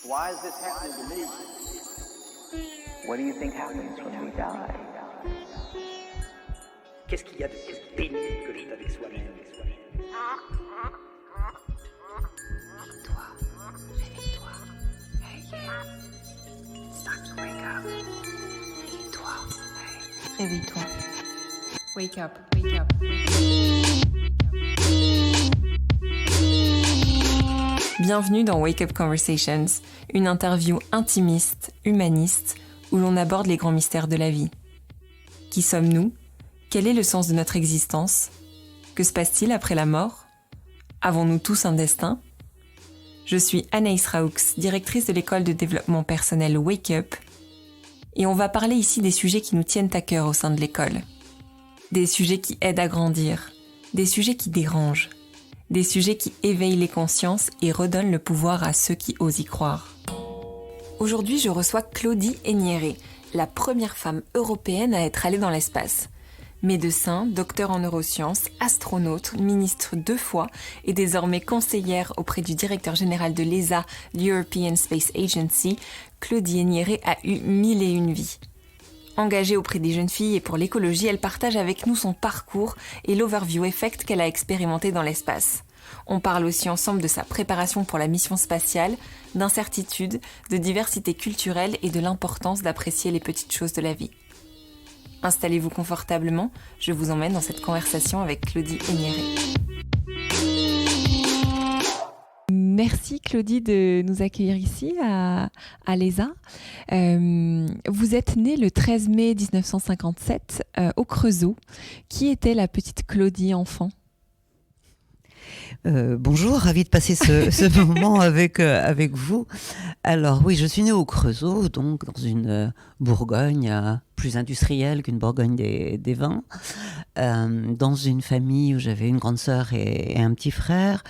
Why is this happening to me? What do you think happens when we die? Qu'est-ce qu'il y a de plus pénible que d'être avec soi-même? Réveille-toi, réveille-toi. Hey, yeah. It's time to wake up. Réveille-toi, hey. Réveille-toi. Wake up, wake up, wake up. Bienvenue dans Wake Up Conversations, une interview intimiste, humaniste, où l'on aborde les grands mystères de la vie. Qui sommes-nous ? Quel est le sens de notre existence ? Que se passe-t-il après la mort ? Avons-nous tous un destin ? Je suis Anaïs Raoux, directrice de l'école de développement personnel Wake Up, et on va parler ici des sujets qui nous tiennent à cœur au sein de l'école. Des sujets qui aident à grandir, des sujets qui dérangent, des sujets qui éveillent les consciences et redonnent le pouvoir à ceux qui osent y croire. Aujourd'hui, je reçois Claudie Héniéré, la première femme européenne à être allée dans l'espace. Médecin, docteur en neurosciences, astronaute, ministre 2 fois et désormais conseillère auprès du directeur général de l'ESA, l'European Space Agency, Claudie Héniéré a eu 1001 vies. Engagée auprès des jeunes filles et pour l'écologie, elle partage avec nous son parcours et l'overview effect qu'elle a expérimenté dans l'espace. On parle aussi ensemble de sa préparation pour la mission spatiale, d'incertitude, de diversité culturelle et de l'importance d'apprécier les petites choses de la vie. Installez-vous confortablement, je vous emmène dans cette conversation avec Claudie Héniéré. Merci Claudie de nous accueillir ici à l'ESA. Vous êtes née le 13 mai 1957 au Creusot. Qui était la petite Claudie enfant ? Bonjour, ravie de passer ce moment avec vous. Alors oui, je suis née au Creusot, donc dans une Bourgogne plus industrielle qu'une Bourgogne des vins, dans une famille où j'avais une grande sœur et un petit frère.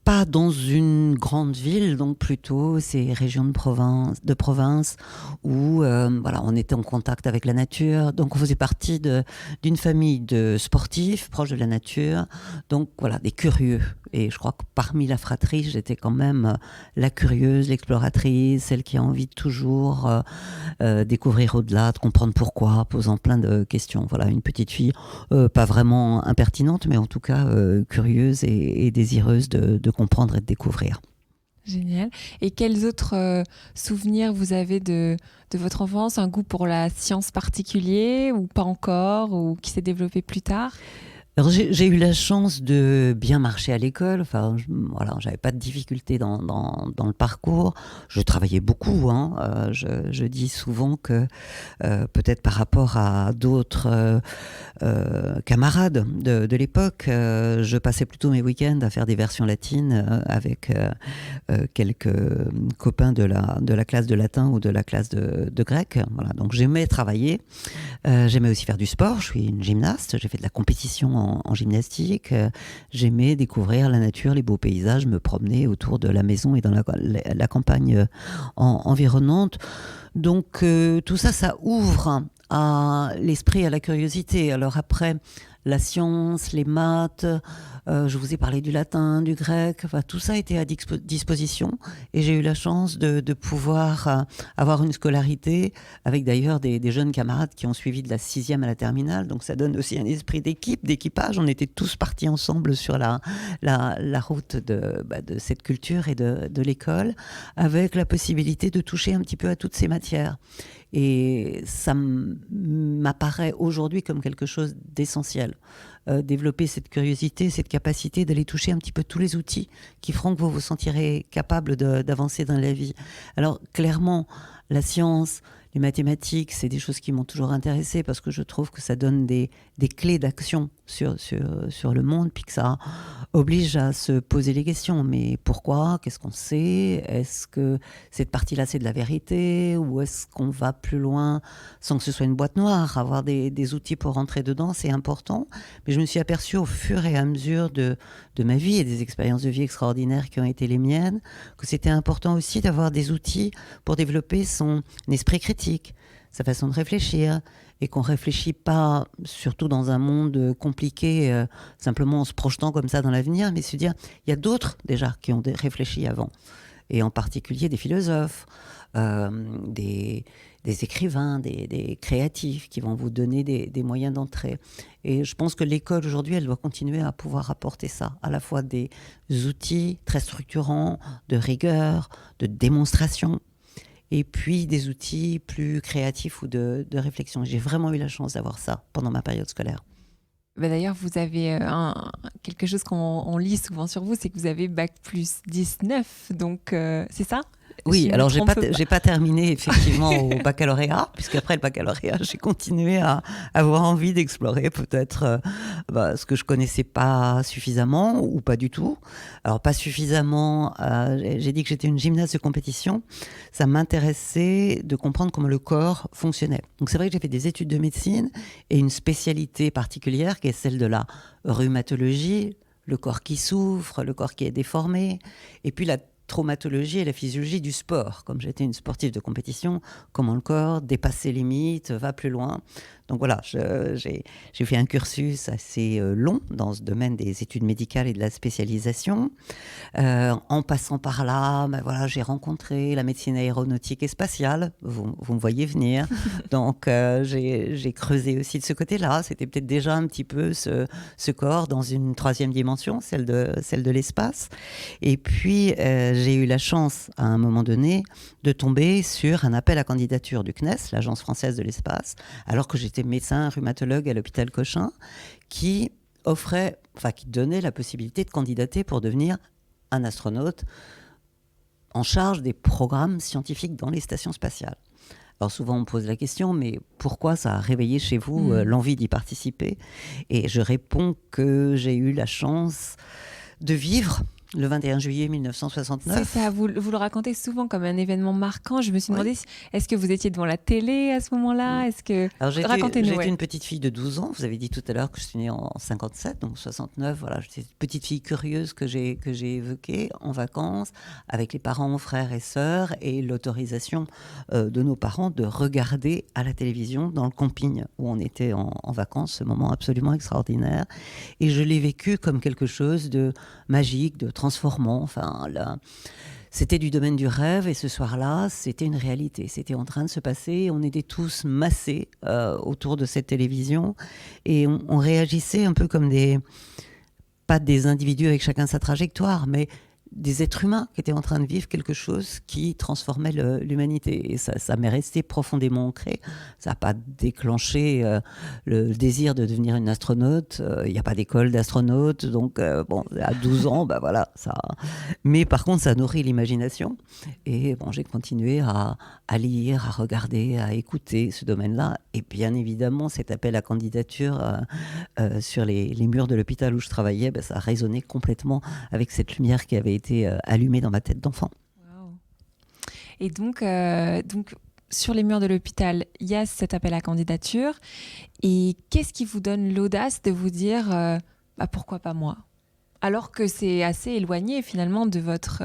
Pas dans une grande ville, donc plutôt ces régions de province où voilà, on était en contact avec la nature. Donc on faisait partie d'une famille de sportifs proches de la nature, donc voilà, des curieux. Et je crois que parmi la fratrie, j'étais quand même la curieuse, l'exploratrice, celle qui a envie de toujours découvrir au-delà, de comprendre pourquoi, posant plein de questions. Voilà, une petite fille pas vraiment impertinente, mais en tout cas curieuse et désireuse de comprendre et de découvrir. Génial. Et quels autres souvenirs vous avez de votre enfance ? Un goût pour la science particulier ou pas encore, ou qui s'est développé plus tard ? Alors j'ai eu la chance de bien marcher à l'école. Enfin, voilà, j'avais pas de difficultés dans le parcours. Je travaillais beaucoup. Je dis souvent que peut-être par rapport à d'autres camarades de l'époque, je passais plutôt mes week-ends à faire des versions latines avec quelques copains de la classe de latin ou de la classe de grec. Voilà, donc j'aimais travailler. J'aimais aussi faire du sport. Je suis une gymnaste. J'ai fait de la compétition en gymnastique. J'aimais découvrir la nature, les beaux paysages, me promener autour de la maison et dans la campagne environnante. Donc tout ça, ça ouvre à l'esprit, à la curiosité. Alors après, la science, les maths, je vous ai parlé du latin, du grec, enfin, tout ça était à disposition et j'ai eu la chance de pouvoir avoir une scolarité avec d'ailleurs des jeunes camarades qui ont suivi de la 6e à la terminale, donc ça donne aussi un esprit d'équipage. On était tous partis ensemble sur la route de cette culture et de l'école, avec la possibilité de toucher un petit peu à toutes ces matières. Et ça m'apparaît aujourd'hui comme quelque chose d'essentiel. Développer cette curiosité, cette capacité d'aller toucher un petit peu tous les outils qui feront que vous vous sentirez capable d'avancer dans la vie. Alors clairement, la science, les mathématiques, c'est des choses qui m'ont toujours intéressée parce que je trouve que ça donne des clés d'action sur le monde, puis que ça oblige à se poser les questions. Mais pourquoi ? Qu'est-ce qu'on sait ? Est-ce que cette partie-là, c'est de la vérité ? Ou est-ce qu'on va plus loin sans que ce soit une boîte noire ? Avoir des outils pour rentrer dedans, c'est important. Mais je me suis aperçue au fur et à mesure de ma vie et des expériences de vie extraordinaires qui ont été les miennes, que c'était important aussi d'avoir des outils pour développer son esprit critique, sa façon de réfléchir, et qu'on ne réfléchit pas, surtout dans un monde compliqué, simplement en se projetant comme ça dans l'avenir, mais se dire, il y a d'autres déjà qui ont réfléchi avant. et en particulier des philosophes, des écrivains, des créatifs qui vont vous donner des moyens d'entrée. Et je pense que l'école aujourd'hui, elle doit continuer à pouvoir apporter ça, à la fois des outils très structurants, de rigueur, de démonstration, et puis des outils plus créatifs ou de réflexion. J'ai vraiment eu la chance d'avoir ça pendant ma période scolaire. Bah d'ailleurs, vous avez quelque chose qu'on lit souvent sur vous, c'est que vous avez bac plus 19, donc c'est ça? Oui, alors j'ai pas terminé effectivement au baccalauréat, puisqu'après le baccalauréat, j'ai continué à avoir envie d'explorer peut-être ce que je connaissais pas suffisamment ou pas du tout. Alors pas suffisamment, j'ai dit que j'étais une gymnaste de compétition, ça m'intéressait de comprendre comment le corps fonctionnait. Donc c'est vrai que j'ai fait des études de médecine et une spécialité particulière qui est celle de la rhumatologie, le corps qui souffre, le corps qui est déformé, et puis la traumatologie et la physiologie du sport. Comme j'étais une sportive de compétition, comment le corps dépasse ses limites, va plus loin. Donc voilà, j'ai fait un cursus assez long dans ce domaine des études médicales et de la spécialisation. En passant par là, voilà, j'ai rencontré la médecine aéronautique et spatiale. Vous me voyez venir. Donc j'ai creusé aussi de ce côté-là. C'était peut-être déjà un petit peu ce corps dans une troisième dimension, celle de l'espace. Et puis j'ai eu la chance, à un moment donné, de tomber sur un appel à candidature du CNES, l'Agence française de l'espace, alors que j'étais médecin rhumatologue à l'hôpital Cochin, qui donnait la possibilité de candidater pour devenir un astronaute en charge des programmes scientifiques dans les stations spatiales. Alors souvent on me pose la question, mais pourquoi ça a réveillé chez vous l'envie d'y participer ? Et je réponds que j'ai eu la chance de vivre le 21 juillet 1969. C'est ça, vous le racontez souvent comme un événement marquant. Je me suis demandé, est-ce que vous étiez devant la télé à ce moment-là ? Racontez-nous. J'étais une petite fille de 12 ans. Vous avez dit tout à l'heure que je suis née en 57, donc 69. Voilà, j'étais une petite fille curieuse que j'ai évoquée en vacances avec les parents, frères et sœurs, et l'autorisation de nos parents de regarder à la télévision dans le camping où on était en vacances, ce moment absolument extraordinaire. Et je l'ai vécu comme quelque chose de magique, de transformant. C'était du domaine du rêve, et ce soir-là, c'était une réalité. C'était en train de se passer. On était tous massés autour de cette télévision, et on réagissait un peu comme pas des individus avec chacun sa trajectoire, mais des êtres humains qui étaient en train de vivre quelque chose qui transformait l'humanité. Et ça m'est resté profondément ancré. Ça n'a pas déclenché le désir de devenir une astronaute. Il n'y a pas d'école d'astronaute. Donc, à 12 ans, voilà, ça... Mais par contre, ça nourrit l'imagination. Et j'ai continué à lire, à regarder, à écouter ce domaine-là. Et bien évidemment, cet appel à candidature sur les murs de l'hôpital où je travaillais, ça a résonné complètement avec cette lumière qui avait été allumée dans ma tête d'enfant. Wow. Et donc, sur les murs de l'hôpital, il y a cet appel à candidature. Et qu'est-ce qui vous donne l'audace de vous dire pourquoi pas moi ? Alors que c'est assez éloigné finalement de votre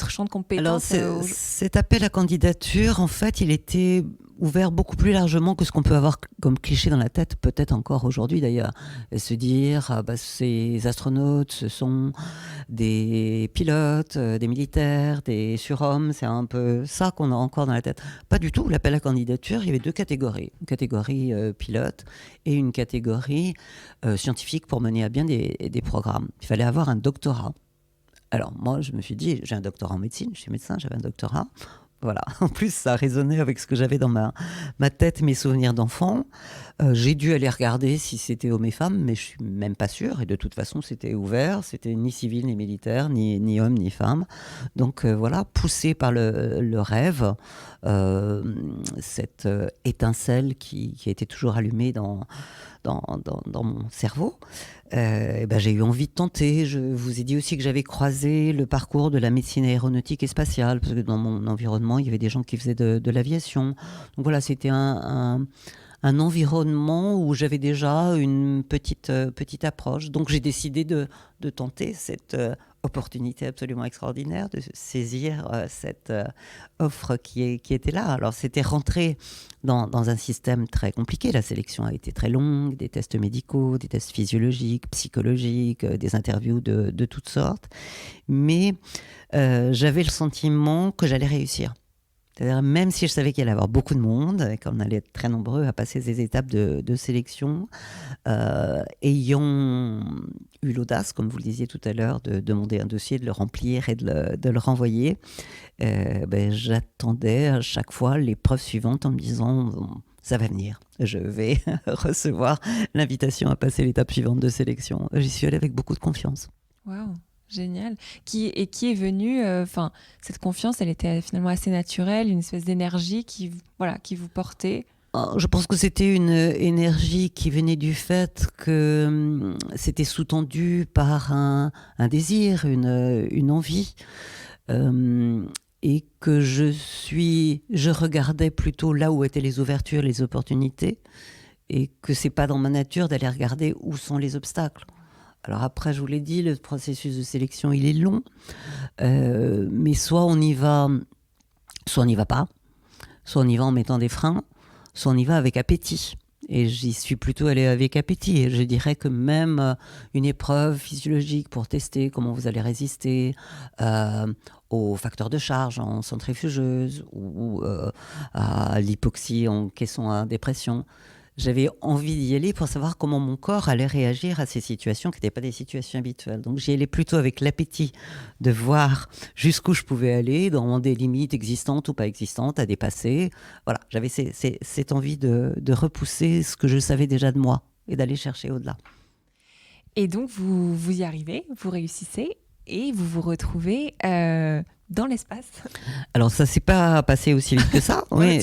champ de compétences. Alors, cet appel à candidature, en fait, il était ouvert beaucoup plus largement que ce qu'on peut avoir comme cliché dans la tête, peut-être encore aujourd'hui d'ailleurs. Et se dire, ces astronautes, ce sont des pilotes, des militaires, des surhommes, c'est un peu ça qu'on a encore dans la tête. Pas du tout. L'appel à candidature, il y avait deux catégories. Une catégorie pilote et une catégorie scientifique pour mener à bien des programmes. Il fallait avoir un doctorat. Alors moi, je me suis dit, j'ai un doctorat en médecine, je suis médecin, j'avais un doctorat. Voilà, en plus ça résonnait avec ce que j'avais dans ma tête, mes souvenirs d'enfant. J'ai dû aller regarder si c'était hommes et femmes, mais je suis même pas sûre. Et de toute façon, c'était ouvert, c'était ni civil, ni militaire, ni homme, ni femme. Donc voilà, poussé par le rêve, cette étincelle qui était toujours allumée dans mon cerveau. J'ai eu envie de tenter. Je vous ai dit aussi que j'avais croisé le parcours de la médecine aéronautique et spatiale, parce que dans mon environnement, il y avait des gens qui faisaient de l'aviation. Donc voilà, c'était un environnement où j'avais déjà une petite approche. Donc j'ai décidé de tenter cette opportunité absolument extraordinaire de saisir cette offre qui était là. Alors, c'était rentré dans un système très compliqué. La sélection a été très longue, des tests médicaux, des tests physiologiques, psychologiques, des interviews de toutes sortes. Mais j'avais le sentiment que j'allais réussir. C'est-à-dire, même si je savais qu'il allait y avoir beaucoup de monde et qu'on allait être très nombreux à passer ces étapes de sélection, ayant eu l'audace, comme vous le disiez tout à l'heure, de demander un dossier, de le remplir et de le renvoyer, j'attendais à chaque fois l'épreuve suivante en me disant bon, ça va venir, je vais recevoir l'invitation à passer l'étape suivante de sélection. J'y suis allée avec beaucoup de confiance. Waouh, génial. Qui est venu, cette confiance, elle était finalement assez naturelle, une espèce d'énergie qui vous portait. Je pense que c'était une énergie qui venait du fait que c'était sous-tendu par un désir, une envie, et que je regardais plutôt là où étaient les ouvertures, les opportunités, et que c'est pas dans ma nature d'aller regarder où sont les obstacles. Alors après, je vous l'ai dit, le processus de sélection, il est long, mais soit on y va pas, soit on y va en mettant des freins, soit on y va avec appétit. Et j'y suis plutôt allée avec appétit. Et je dirais que même une épreuve physiologique pour tester comment vous allez résister aux facteurs de charge en centrifugeuse ou à l'hypoxie en caisson à dépression, j'avais envie d'y aller pour savoir comment mon corps allait réagir à ces situations qui n'étaient pas des situations habituelles. Donc j'y allais plutôt avec l'appétit de voir jusqu'où je pouvais aller, dans des limites existantes ou pas existantes à dépasser. Voilà, j'avais cette envie de repousser ce que je savais déjà de moi et d'aller chercher au-delà. Et donc vous y arrivez, vous réussissez et vous vous retrouvez dans l'espace. Alors ça s'est pas passé aussi vite que ça. Oui,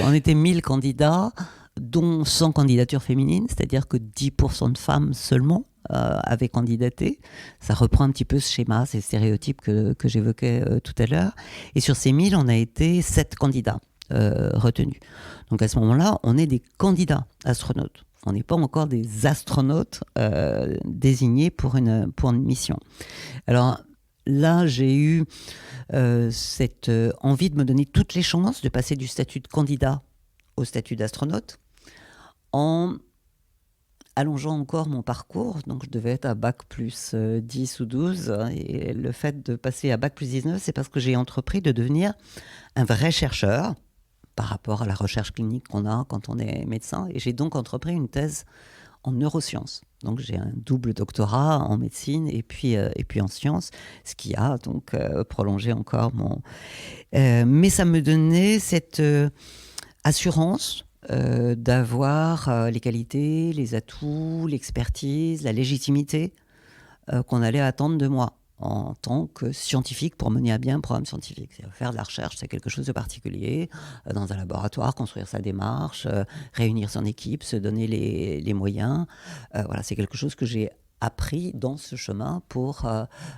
on était 1000 candidats, dont 100 candidatures féminines, c'est-à-dire que 10% de femmes seulement avaient candidaté. Ça reprend un petit peu ce schéma, ces stéréotypes que j'évoquais tout à l'heure. Et sur ces 1000, on a été 7 candidats retenus. Donc à ce moment-là, on est des candidats astronautes. On n'est pas encore des astronautes désignés pour une mission. Alors là, j'ai eu cette envie de me donner toutes les chances de passer du statut de candidat au statut d'astronaute, en allongeant encore mon parcours. Donc je devais être à bac plus 10 ou 12, et le fait de passer à bac plus 19, c'est parce que j'ai entrepris de devenir un vrai chercheur par rapport à la recherche clinique qu'on a quand on est médecin, et j'ai donc entrepris une thèse en neurosciences. Donc j'ai un double doctorat en médecine et puis en sciences, ce qui a donc prolongé encore mon... mais ça me donnait cette assurance d'avoir les qualités, les atouts, l'expertise, la légitimité qu'on allait attendre de moi en tant que scientifique pour mener à bien un programme scientifique. Faire de la recherche, c'est quelque chose de particulier. Dans un laboratoire, construire sa démarche, réunir son équipe, se donner les moyens. Voilà, c'est quelque chose que j'ai appris dans ce chemin pour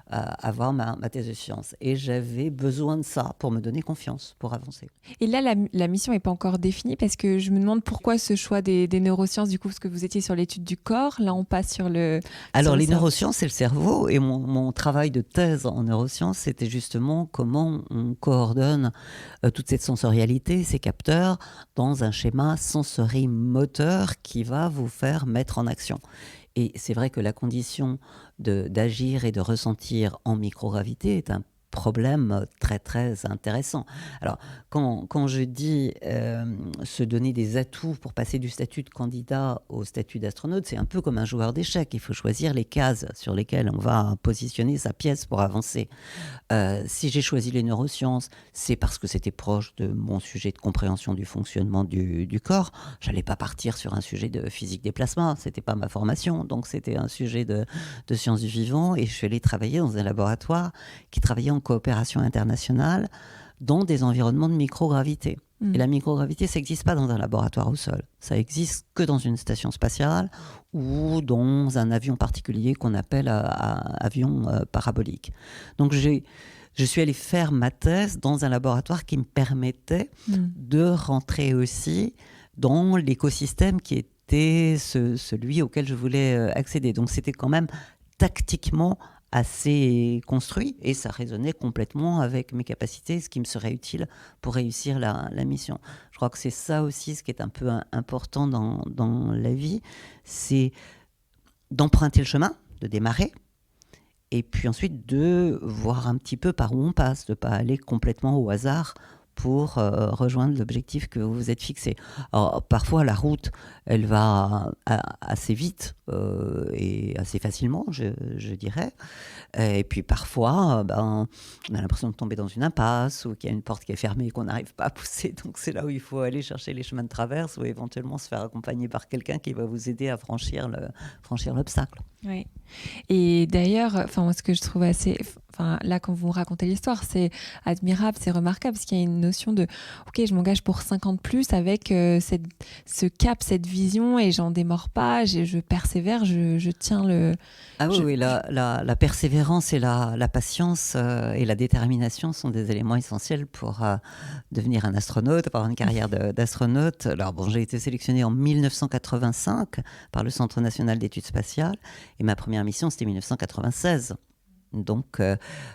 avoir ma thèse de science. Et j'avais besoin de ça pour me donner confiance, pour avancer. Et là, la mission n'est pas encore définie, parce que je me demande pourquoi ce choix des neurosciences, du coup, parce que vous étiez sur l'étude du corps, là on passe sur le... Alors les neurosciences, c'est le cerveau, et mon travail de thèse en neurosciences, c'était justement comment on coordonne toute cette sensorialité, ces capteurs, dans un schéma sensorimoteur qui va vous faire mettre en action. Et c'est vrai que la condition d'agir et de ressentir en microgravité est un problème très très intéressant. Alors quand je dis se donner des atouts pour passer du statut de candidat au statut d'astronaute, c'est un peu comme un joueur d'échecs. Il faut choisir les cases sur lesquelles on va positionner sa pièce pour avancer. Si j'ai choisi les neurosciences, c'est parce que c'était proche de mon sujet de compréhension du fonctionnement du corps. J'allais pas partir sur un sujet de physique des plasmas, c'était pas ma formation, donc c'était un sujet de sciences du vivant, et je suis allée travailler dans un laboratoire qui travaillait en coopération internationale dans des environnements de microgravité. Et la microgravité, ça n'existe pas dans un laboratoire au sol. Ça existe que dans une station spatiale ou dans un avion particulier qu'on appelle avion parabolique. Donc je suis allée faire ma thèse dans un laboratoire qui me permettait de rentrer aussi dans l'écosystème qui était celui auquel je voulais accéder. Donc c'était quand même tactiquement assez construit et ça résonnait complètement avec mes capacités, ce qui me serait utile pour réussir la mission. Je crois que c'est ça aussi ce qui est un peu important dans la vie, c'est d'emprunter le chemin, de démarrer, et puis ensuite de voir un petit peu par où on passe, de ne pas aller complètement au hasard pour rejoindre l'objectif que vous vous êtes fixé. Alors, parfois, la route, elle va assez vite et assez facilement, je dirais. Et puis parfois, on a l'impression de tomber dans une impasse ou qu'il y a une porte qui est fermée et qu'on n'arrive pas à pousser. Donc c'est là où il faut aller chercher les chemins de traverse ou éventuellement se faire accompagner par quelqu'un qui va vous aider à franchir l'obstacle. Oui. Et d'ailleurs, moi, ce que je trouve assez, là, quand vous racontez l'histoire, c'est admirable, c'est remarquable, parce qu'il y a une notion de, ok, je m'engage pour 50 plus avec ce cap, cette vision, et j'en démords pas, je persévère, je tiens le. Ah oui, la persévérance et la patience et la détermination sont des éléments essentiels pour devenir un astronaute, avoir une carrière d'astronaute. Alors bon, j'ai été sélectionnée en 1985 par le Centre national d'études spatiales et ma première mission c'était 1996. Donc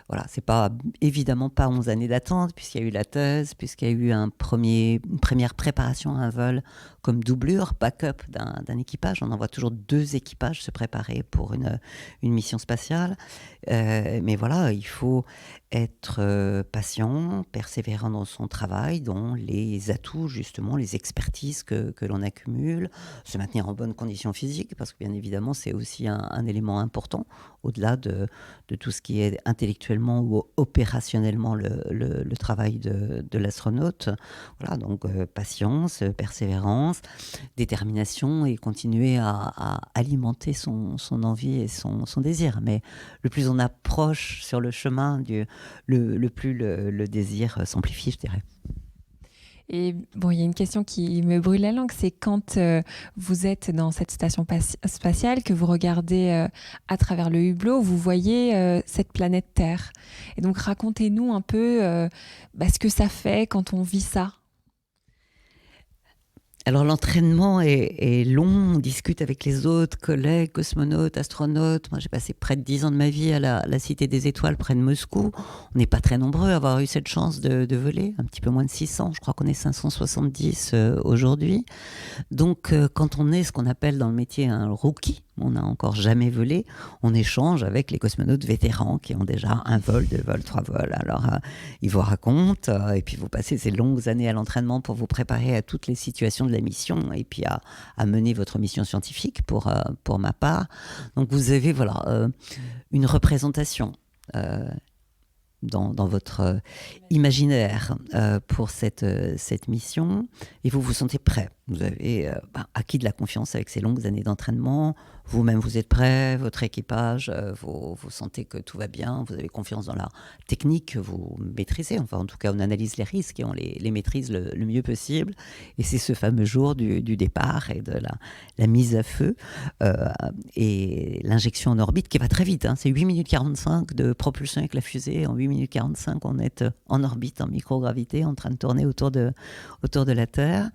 voilà, c'est pas évidemment pas 11 années d'attente puisqu'il y a eu la thèse, puisqu'il y a eu une première préparation à un vol comme doublure, backup d'un équipage. On envoie toujours 2 équipages se préparer pour une mission spatiale. Mais voilà, il faut être patient, persévérant dans son travail, dans les atouts, justement, les expertises que l'on accumule, se maintenir en bonne condition physique, parce que bien évidemment, c'est aussi un élément important, au-delà de tout ce qui est intellectuellement ou opérationnellement le travail de l'astronaute. Voilà, donc patience, persévérance, détermination et continuer à alimenter son envie et son désir. Mais le plus on approche sur le chemin, le plus le désir s'amplifie, je dirais. Et bon, il y a une question qui me brûle la langue, c'est quand vous êtes dans cette station spatiale, que vous regardez à travers le hublot, vous voyez cette planète Terre. Et donc, racontez-nous un peu ce que ça fait quand on vit ça. Alors l'entraînement est long, on discute avec les autres collègues, cosmonautes, astronautes. Moi j'ai passé près de 10 ans de ma vie à la Cité des Étoiles près de Moscou. On n'est pas très nombreux à avoir eu cette chance de voler, un petit peu moins de 600, je crois qu'on est 570 aujourd'hui. Donc quand on est ce qu'on appelle dans le métier un rookie, on n'a encore jamais volé, on échange avec les cosmonautes vétérans qui ont déjà 1 vol, 2 vols, 3 vols. Alors ils vous racontent et puis vous passez ces longues années à l'entraînement pour vous préparer à toutes les situations de la mission et puis à mener votre mission scientifique pour ma part. Donc vous avez une représentation dans votre imaginaire pour cette mission et vous vous sentez prêt. Vous avez acquis de la confiance avec ces longues années d'entraînement. Vous-même, vous êtes prêt, votre équipage, vous sentez que tout va bien, vous avez confiance dans la technique que vous maîtrisez. Enfin, en tout cas, on analyse les risques et on les maîtrise le mieux possible. Et c'est ce fameux jour du départ et de la mise à feu et l'injection en orbite qui va très vite. C'est 8 minutes 45 de propulsion avec la fusée. En 8 minutes 45, on est en orbite, en microgravité, en train de tourner autour de la Terre.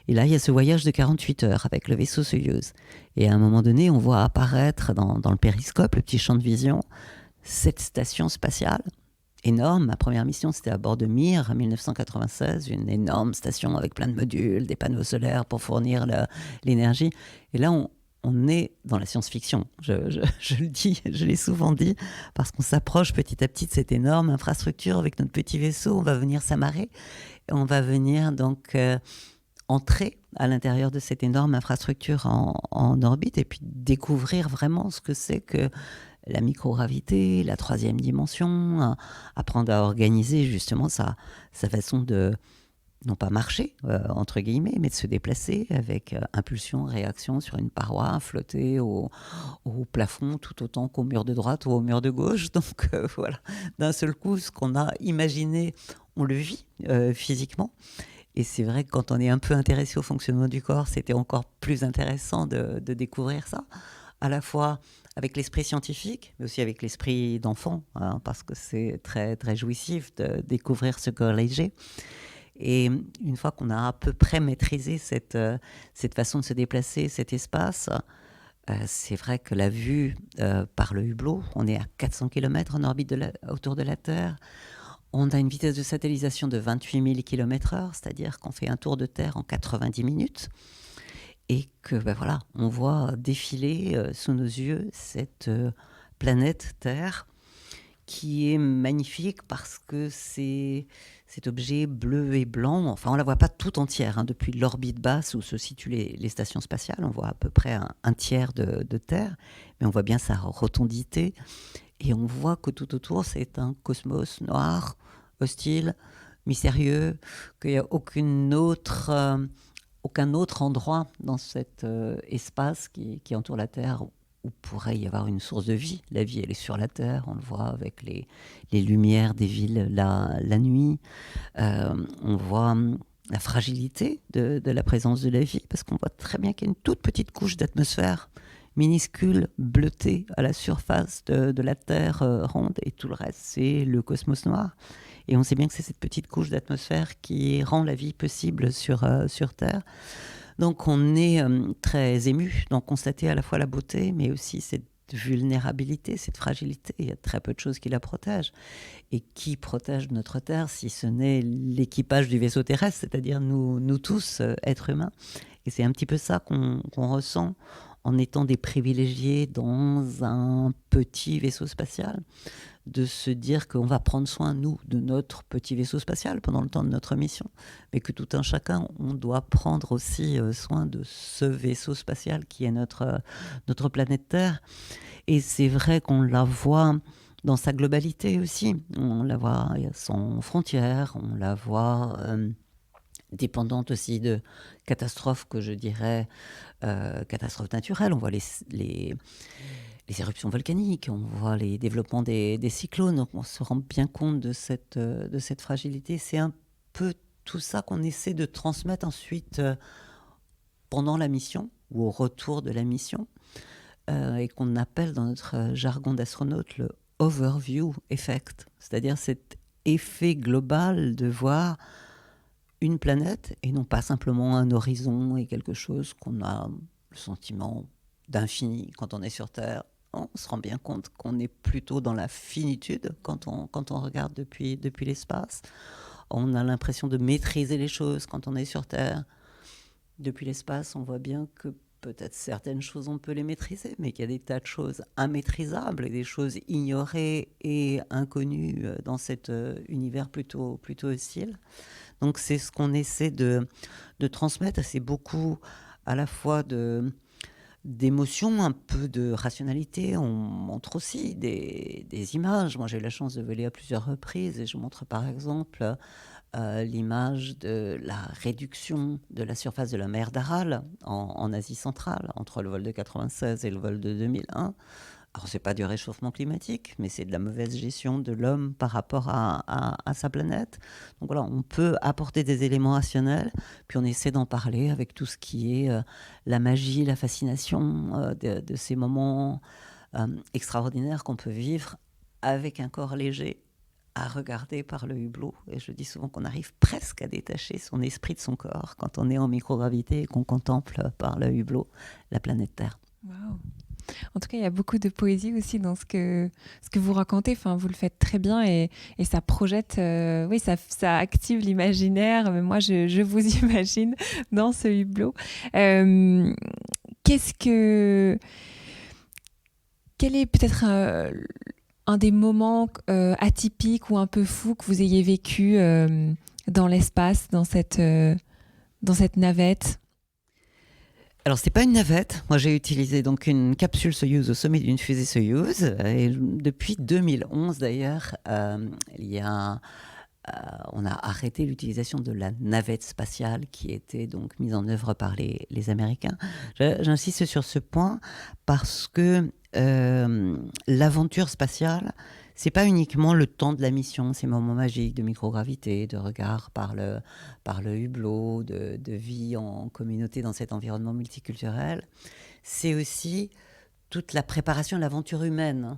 Et là, il y a ce voyage de 48 heures avec le vaisseau Soyouz. Et à un moment donné, on voit apparaître dans le périscope, le petit champ de vision, cette station spatiale énorme. Ma première mission, c'était à bord de Mir en 1996, une énorme station avec plein de modules, des panneaux solaires pour fournir l'énergie. Et là, on est dans la science-fiction. Je le dis, je l'ai souvent dit, parce qu'on s'approche petit à petit de cette énorme infrastructure avec notre petit vaisseau. On va venir s'amarrer. On va venir donc entrer à l'intérieur de cette énorme infrastructure en orbite et puis découvrir vraiment ce que c'est que la microgravité, la 3e dimension, apprendre à organiser justement sa façon de, non pas marcher, entre guillemets, mais de se déplacer avec impulsion, réaction sur une paroi, flotter au plafond tout autant qu'au mur de droite ou au mur de gauche. Donc voilà, d'un seul coup, ce qu'on a imaginé, on le vit physiquement. Et c'est vrai que quand on est un peu intéressé au fonctionnement du corps, c'était encore plus intéressant de découvrir ça, à la fois avec l'esprit scientifique, mais aussi avec l'esprit d'enfant, parce que c'est très, très jouissif de découvrir ce corps léger. Et une fois qu'on a à peu près maîtrisé cette façon de se déplacer, cet espace, C'est vrai que la vue par le hublot, on est à 400 km en orbite autour de la Terre. On a une vitesse de satellisation de 28 000 km/h, c'est-à-dire qu'on fait un tour de Terre en 90 minutes. Et que voilà, on voit défiler sous nos yeux cette planète Terre qui est magnifique parce que c'est cet objet bleu et blanc. Enfin, on ne la voit pas tout entière, depuis l'orbite basse où se situent les stations spatiales. On voit à peu près un tiers de Terre, mais on voit bien sa rotondité. Et on voit que tout autour, c'est un cosmos noir, hostile, mystérieux, qu'il n'y a aucun autre endroit dans cet espace qui entoure la Terre où pourrait y avoir une source de vie. La vie, elle est sur la Terre, on le voit avec les lumières des villes la nuit. On voit la fragilité de la présence de la vie, parce qu'on voit très bien qu'il y a une toute petite couche d'atmosphère minuscule, bleutée à la surface de la Terre ronde, et tout le reste, c'est le cosmos noir. Et on sait bien que c'est cette petite couche d'atmosphère qui rend la vie possible sur Terre. Donc on est très ému d'en constater à la fois la beauté, mais aussi cette vulnérabilité, cette fragilité. Il y a très peu de choses qui la protègent. Et qui protège notre Terre si ce n'est l'équipage du vaisseau terrestre, c'est-à-dire nous tous, êtres humains. Et c'est un petit peu ça qu'on ressent en étant des privilégiés dans un petit vaisseau spatial, de se dire qu'on va prendre soin, nous, de notre petit vaisseau spatial pendant le temps de notre mission, mais que tout un chacun, on doit prendre aussi soin de ce vaisseau spatial qui est notre planète Terre. Et c'est vrai qu'on la voit dans sa globalité aussi. On la voit sans frontières, on la voit dépendante aussi de catastrophes que je dirais catastrophes naturelles. On voit les éruptions volcaniques, on voit les développements des cyclones, donc on se rend bien compte de cette fragilité. C'est un peu tout ça qu'on essaie de transmettre ensuite pendant la mission ou au retour de la mission, et qu'on appelle dans notre jargon d'astronaute le overview effect, c'est-à-dire cet effet global de voir une planète et non pas simplement un horizon et quelque chose qu'on a le sentiment d'infini quand on est sur Terre. On se rend bien compte qu'on est plutôt dans la finitude quand on regarde depuis l'espace. On a l'impression de maîtriser les choses quand on est sur Terre. Depuis l'espace, on voit bien que peut-être certaines choses, on peut les maîtriser, mais qu'il y a des tas de choses immaîtrisables et des choses ignorées et inconnues dans cet univers plutôt hostile. Donc c'est ce qu'on essaie de transmettre. C'est beaucoup à la fois d'émotions, un peu de rationalité. On montre aussi des images. Moi, j'ai eu la chance de voler à plusieurs reprises et je montre par exemple l'image de la réduction de la surface de la mer d'Aral en Asie centrale, entre le vol de 96 et le vol de 2001. Alors, c'est pas du réchauffement climatique, mais c'est de la mauvaise gestion de l'homme par rapport à sa planète. Donc voilà, on peut apporter des éléments rationnels, puis on essaie d'en parler avec tout ce qui est la magie, la fascination de ces moments extraordinaires qu'on peut vivre avec un corps léger à regarder par le hublot. Et je dis souvent qu'on arrive presque à détacher son esprit de son corps quand on est en microgravité et qu'on contemple par le hublot la planète Terre. Waouh. En tout cas, il y a beaucoup de poésie aussi dans ce que vous racontez. Enfin, vous le faites très bien et ça projette, oui, ça active l'imaginaire. Mais moi, je vous imagine dans ce hublot. Quel est peut-être un des moments atypiques ou un peu fous que vous ayez vécu dans l'espace, dans cette navette? Alors, c'était pas une navette. Moi, j'ai utilisé donc une capsule Soyouz au sommet d'une fusée Soyouz. Et depuis 2011, d'ailleurs, on a arrêté l'utilisation de la navette spatiale qui était donc mise en œuvre par les Américains. J'insiste sur ce point parce que l'aventure spatiale, c'est pas uniquement le temps de la mission, ces moments magiques de microgravité, de regard par le hublot, de vie en communauté dans cet environnement multiculturel. C'est aussi toute la préparation à l'aventure humaine,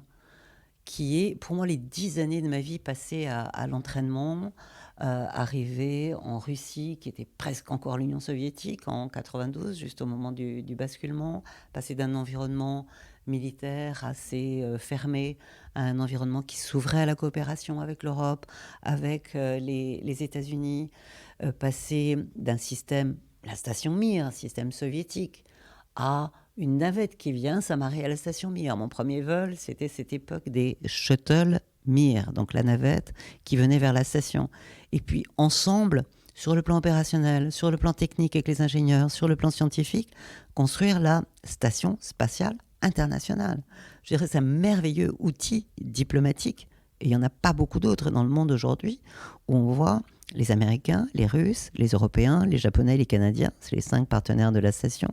qui est pour moi les 10 années de ma vie passées à l'entraînement, arrivé en Russie, qui était presque encore l'Union soviétique, en 92, juste au moment du basculement, passer d'un environnement militaire assez fermé à un environnement qui s'ouvrait à la coopération avec l'Europe, avec les États-Unis, passer d'un système, la station Mir, un système soviétique, à une navette qui vient s'amarrer à la station Mir. Mon premier vol, c'était cette époque des shuttle Mir, donc la navette qui venait vers la station. Et puis ensemble, sur le plan opérationnel, sur le plan technique avec les ingénieurs, sur le plan scientifique, construire la station spatiale internationale. Je dirais c'est un merveilleux outil diplomatique. Et il n'y en a pas beaucoup d'autres dans le monde aujourd'hui où on voit les Américains, les Russes, les Européens, les Japonais, les Canadiens, c'est les 5 partenaires de la station,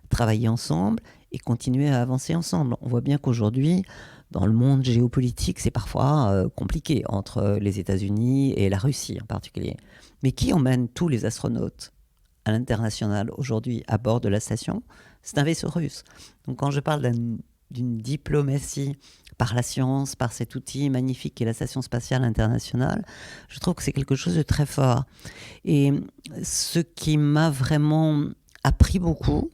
travailler ensemble et continuer à avancer ensemble. On voit bien qu'aujourd'hui, dans le monde géopolitique, c'est parfois compliqué entre les États-Unis et la Russie en particulier. Mais qui emmène tous les astronautes à l'international aujourd'hui à bord de la station? C'est un vaisseau russe. Donc quand je parle d'une diplomatie par la science, par cet outil magnifique qu'est la Station spatiale internationale, je trouve que c'est quelque chose de très fort. Et ce qui m'a vraiment appris beaucoup,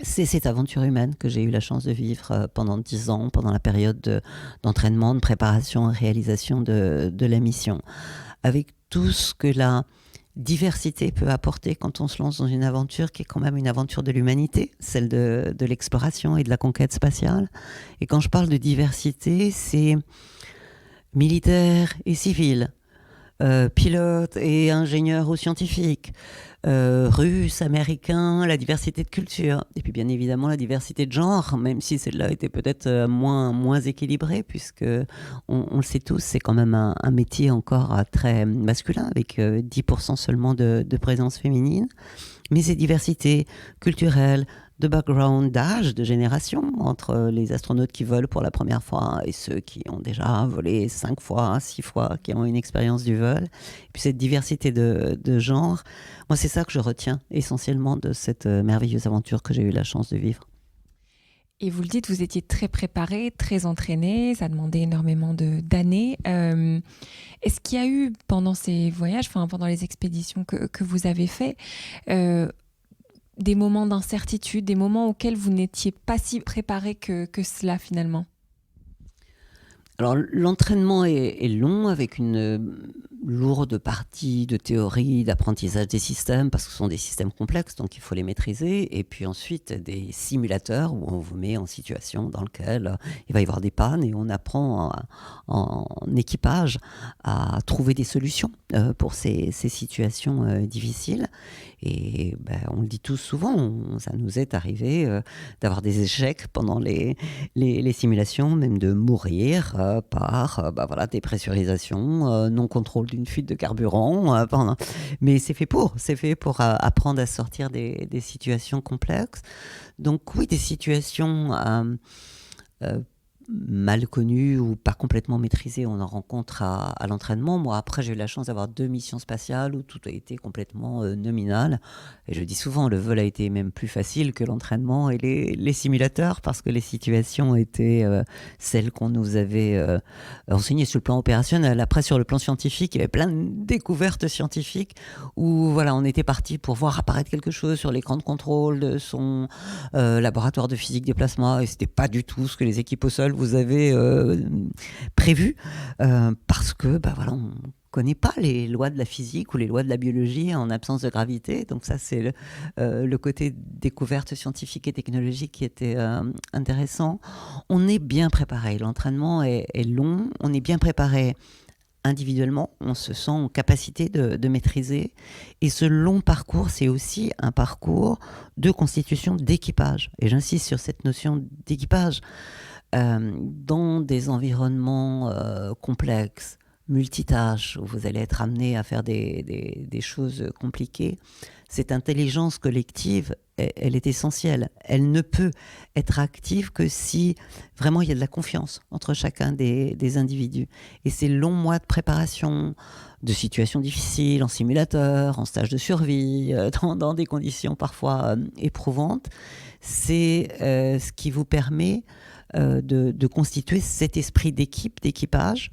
c'est cette aventure humaine que j'ai eu la chance de vivre pendant 10 ans, pendant la période d'entraînement, de préparation et réalisation de la mission. Avec tout ce que la diversité peut apporter quand on se lance dans une aventure qui est quand même une aventure de l'humanité, celle de l'exploration et de la conquête spatiale. Et quand je parle de diversité, c'est militaire et civil, pilote et ingénieur ou scientifique, russe, américain, la diversité de culture. Et puis bien évidemment la diversité de genre, même si celle-là était peut-être moins équilibrée, puisque on le sait tous, c'est quand même un métier encore très masculin, avec 10% seulement de présence féminine. Mais ces diversités culturelles, de background, d'âge, de génération, entre les astronautes qui volent pour la première fois et ceux qui ont déjà volé 5 fois, 6 fois, qui ont une expérience du vol. Et puis cette diversité de genre, moi c'est ça que je retiens essentiellement de cette merveilleuse aventure que j'ai eu la chance de vivre. Et vous le dites, vous étiez très préparé, très entraîné, ça demandait énormément d'années. Est-ce qu'il y a eu pendant ces voyages, pendant les expéditions que vous avez faites, des moments d'incertitude, des moments auxquels vous n'étiez pas si préparé que cela finalement? Alors l'entraînement est long, avec une lourde partie de théorie, d'apprentissage des systèmes, parce que ce sont des systèmes complexes, donc il faut les maîtriser. Et puis ensuite des simulateurs où on vous met en situation dans laquelle il va y avoir des pannes et on apprend en équipage à trouver des solutions pour ces situations difficiles. Et on le dit tous souvent, ça nous est arrivé d'avoir des échecs pendant les simulations, même de mourir par dépressurisation, non-contrôle d'une fuite de carburant. Mais c'est fait pour apprendre à sortir des situations complexes. Donc oui, des situations mal connues ou pas complètement maîtrisées, on en rencontre à l'entraînement. Moi, après, j'ai eu la chance d'avoir 2 missions spatiales où tout a été complètement nominal. Et je dis souvent, le vol a été même plus facile que l'entraînement et les simulateurs, parce que les situations étaient celles qu'on nous avait enseignées sur le plan opérationnel. Après, sur le plan scientifique, il y avait plein de découvertes scientifiques où on était parti pour voir apparaître quelque chose sur l'écran de contrôle de son laboratoire de physique des plasmas, et c'était pas du tout ce que les équipes au sol vous avez prévu, parce que on connaît pas les lois de la physique ou les lois de la biologie en absence de gravité. Donc ça, c'est le côté découverte scientifique et technologique qui était intéressant. On est bien préparé, l'entraînement est long, on est bien préparé individuellement, on se sent en capacité de maîtriser. Et ce long parcours, c'est aussi un parcours de constitution d'équipage. Et j'insiste sur cette notion d'équipage. Dans des environnements complexes, multitâches, où vous allez être amené à faire des choses compliquées, cette intelligence collective, elle est essentielle. Elle ne peut être active que si vraiment il y a de la confiance entre chacun des individus. Et ces longs mois de préparation, de situations difficiles, en simulateur, en stage de survie, dans des conditions parfois éprouvantes, c'est ce qui vous permet de constituer cet esprit d'équipe, d'équipage,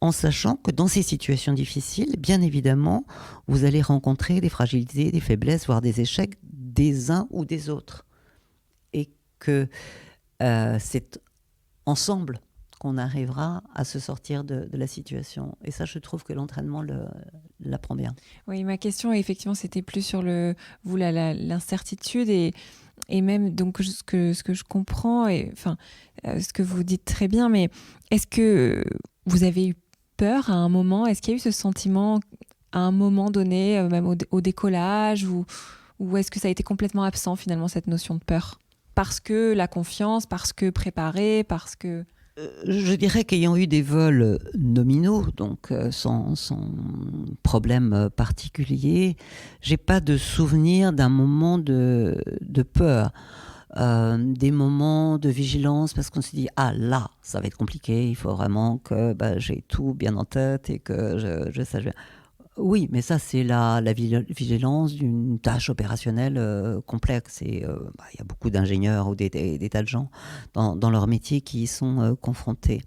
en sachant que dans ces situations difficiles, bien évidemment, vous allez rencontrer des fragilités, des faiblesses, voire des échecs des uns ou des autres. Et que c'est ensemble qu'on arrivera à se sortir de la situation. Et ça, je trouve que l'entraînement l'apprend bien. Oui, ma question, effectivement, c'était plus sur l'incertitude et même donc ce que je comprends, ce que vous dites très bien, mais est-ce que vous avez eu peur à un moment? Est-ce qu'il y a eu ce sentiment à un moment donné, même au décollage, ou est-ce que ça a été complètement absent finalement, cette notion de peur? Parce que la confiance, parce que préparé, parce que... Je dirais qu'ayant eu des vols nominaux, donc sans problème particulier, j'ai pas de souvenir d'un moment de peur. Des moments de vigilance parce qu'on se dit ah là ça va être compliqué, il faut vraiment que j'ai tout bien en tête et que je sache bien. Oui, mais ça c'est la vigilance d'une tâche opérationnelle complexe et il y a beaucoup d'ingénieurs ou des tas de gens dans leur métier qui y sont confrontés.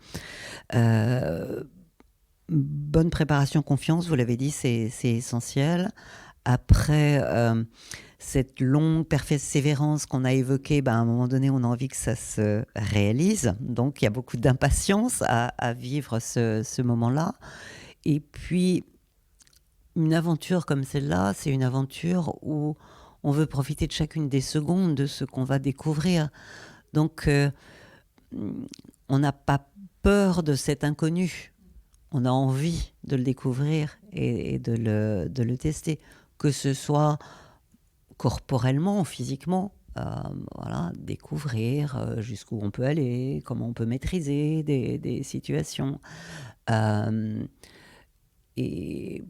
Bonne préparation, confiance, vous l'avez dit, c'est essentiel. Après cette longue persévérance qu'on a évoquée, à un moment donné, on a envie que ça se réalise. Donc, il y a beaucoup d'impatience à vivre ce moment-là. Et puis, une aventure comme celle-là, c'est une aventure où on veut profiter de chacune des secondes de ce qu'on va découvrir. Donc, on n'a pas peur de cet inconnu. On a envie de le découvrir et de le tester. Que ce soit corporellement, physiquement, découvrir jusqu'où on peut aller, comment on peut maîtriser des situations. Et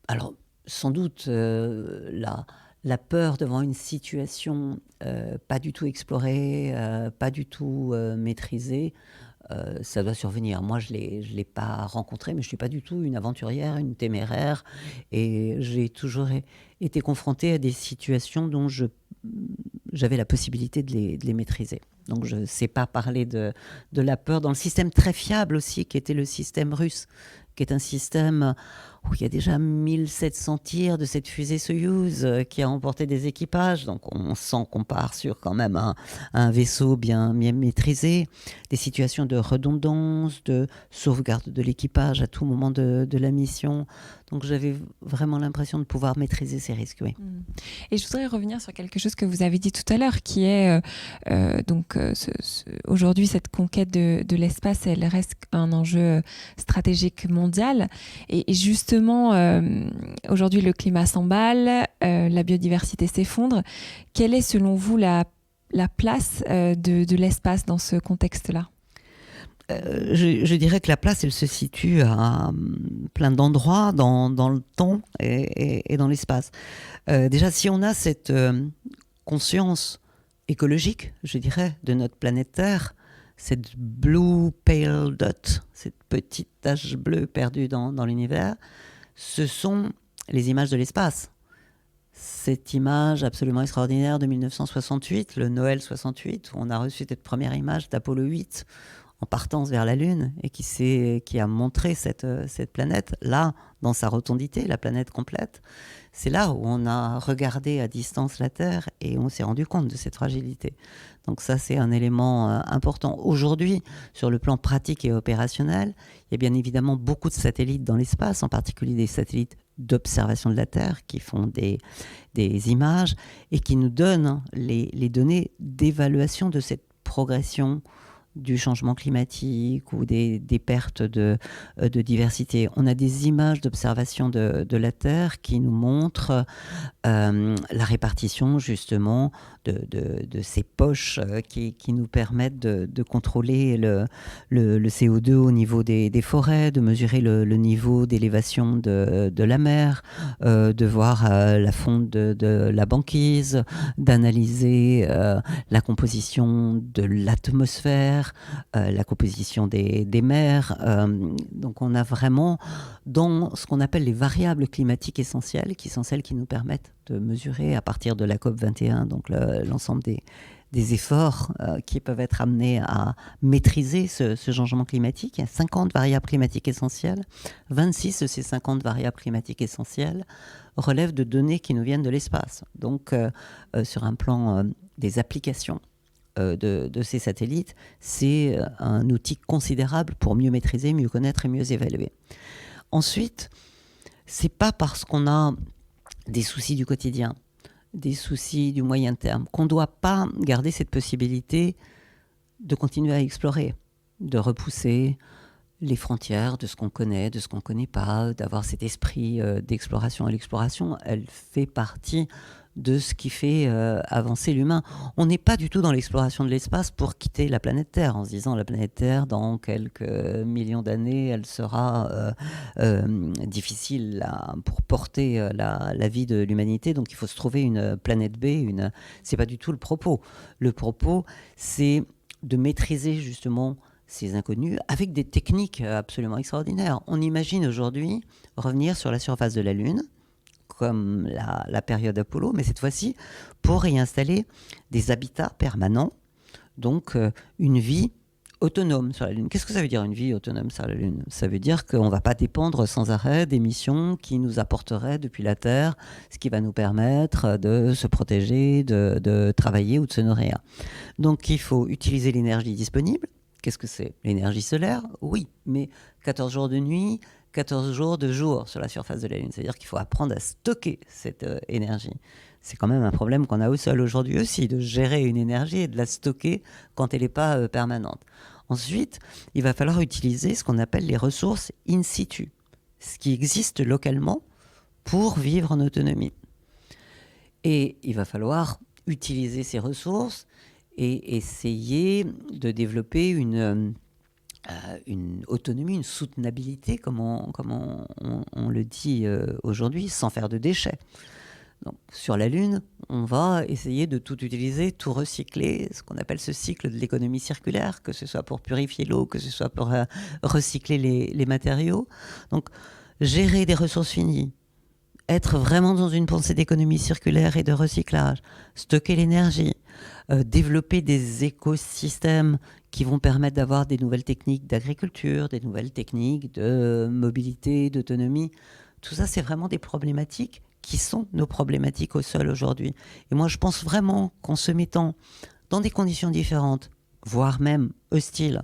alors, sans doute, la peur devant une situation pas du tout explorée, pas du tout maîtrisée, ça doit survenir. Moi, je l'ai pas rencontré, mais je ne suis pas du tout une aventurière, une téméraire. Et j'ai toujours été confrontée à des situations dont j'avais la possibilité de les maîtriser. Donc, je ne sais pas parler de la peur dans le système très fiable aussi, qui était le système russe, qui est un système où il y a déjà 1700 tirs de cette fusée Soyouz qui a emporté des équipages. Donc on sent qu'on part sur quand même un vaisseau bien maîtrisé, des situations de redondance, de sauvegarde de l'équipage à tout moment de la mission. Donc j'avais vraiment l'impression de pouvoir maîtriser ces risques, oui. Et je voudrais revenir sur quelque chose que vous avez dit tout à l'heure, qui est aujourd'hui cette conquête de l'espace, elle reste un enjeu stratégique mondial. Et justement, aujourd'hui le climat s'emballe, la biodiversité s'effondre. Quelle est selon vous la place de l'espace dans ce contexte-là ? Je dirais que la place, elle se situe à plein d'endroits dans le temps et dans l'espace. Déjà, si on a cette conscience écologique, je dirais, de notre planète Terre, cette blue pale dot, cette petite tache bleue perdue dans l'univers, ce sont les images de l'espace. Cette image absolument extraordinaire de 1968, le Noël 68, où on a reçu cette première image d'Apollo 8 en partance vers la Lune et qui a montré cette planète, là, dans sa rotondité, la planète complète. C'est là où on a regardé à distance la Terre et on s'est rendu compte de cette fragilité. Donc ça, c'est un élément important. Aujourd'hui, sur le plan pratique et opérationnel, il y a bien évidemment beaucoup de satellites dans l'espace, en particulier des satellites d'observation de la Terre qui font des images et qui nous donnent les données d'évaluation de cette progression du changement climatique ou des pertes de diversité. On a des images d'observation de la Terre qui nous montrent la répartition justement de ces poches qui nous permettent de contrôler le CO2 au niveau des forêts, de mesurer le niveau d'élévation de la mer, de voir la fonte de la banquise, d'analyser la composition de l'atmosphère, la composition des mers. Donc on a vraiment dans ce qu'on appelle les variables climatiques essentielles, qui sont celles qui nous permettent de mesurer à partir de la COP21, donc l'ensemble des des efforts qui peuvent être amenés à maîtriser ce changement climatique. Il y a 50 variables climatiques essentielles. 26 de ces 50 variables climatiques essentielles relèvent de données qui nous viennent de l'espace. Donc, sur un plan des applications de ces satellites, c'est un outil considérable pour mieux maîtriser, mieux connaître et mieux évaluer. Ensuite, c'est pas parce qu'on a des soucis du quotidien, des soucis du moyen terme, qu'on ne doit pas garder cette possibilité de continuer à explorer, de repousser les frontières de ce qu'on connaît, de ce qu'on ne connaît pas, d'avoir cet esprit d'exploration. Et l'exploration, elle fait partie de ce qui fait avancer l'humain. On n'est pas du tout dans l'exploration de l'espace pour quitter la planète Terre, en se disant la planète Terre, dans quelques millions d'années, elle sera difficile pour porter la vie de l'humanité. Donc il faut se trouver une planète B. C'est pas du tout le propos. Le propos, c'est de maîtriser justement ces inconnus avec des techniques absolument extraordinaires. On imagine aujourd'hui revenir sur la surface de la Lune, comme la période Apollo, mais cette fois-ci pour y installer des habitats permanents, donc une vie autonome sur la Lune. Qu'est-ce que ça veut dire une vie autonome sur la Lune ? Ça veut dire qu'on ne va pas dépendre sans arrêt des missions qui nous apporteraient depuis la Terre, ce qui va nous permettre de se protéger, de travailler ou de se nourrir. Donc il faut utiliser l'énergie disponible. Qu'est-ce que c'est ? L'énergie solaire ? Oui, mais 14 jours de nuit, 14 jours de jour sur la surface de la Lune. C'est-à-dire qu'il faut apprendre à stocker cette énergie. C'est quand même un problème qu'on a au sol aujourd'hui aussi, de gérer une énergie et de la stocker quand elle n'est pas permanente. Ensuite, il va falloir utiliser ce qu'on appelle les ressources in situ, ce qui existe localement pour vivre en autonomie. Et il va falloir utiliser ces ressources et essayer de développer une autonomie, une soutenabilité, comme on le dit aujourd'hui, sans faire de déchets. Donc, sur la Lune, on va essayer de tout utiliser, tout recycler, ce qu'on appelle ce cycle de l'économie circulaire, que ce soit pour purifier l'eau, que ce soit pour recycler les matériaux. Donc, gérer des ressources finies, être vraiment dans une pensée d'économie circulaire et de recyclage, stocker l'énergie, développer des écosystèmes qui vont permettre d'avoir des nouvelles techniques d'agriculture, des nouvelles techniques de mobilité, d'autonomie. Tout ça, c'est vraiment des problématiques qui sont nos problématiques au sol aujourd'hui. Et moi, je pense vraiment qu'en se mettant dans des conditions différentes, voire même hostiles,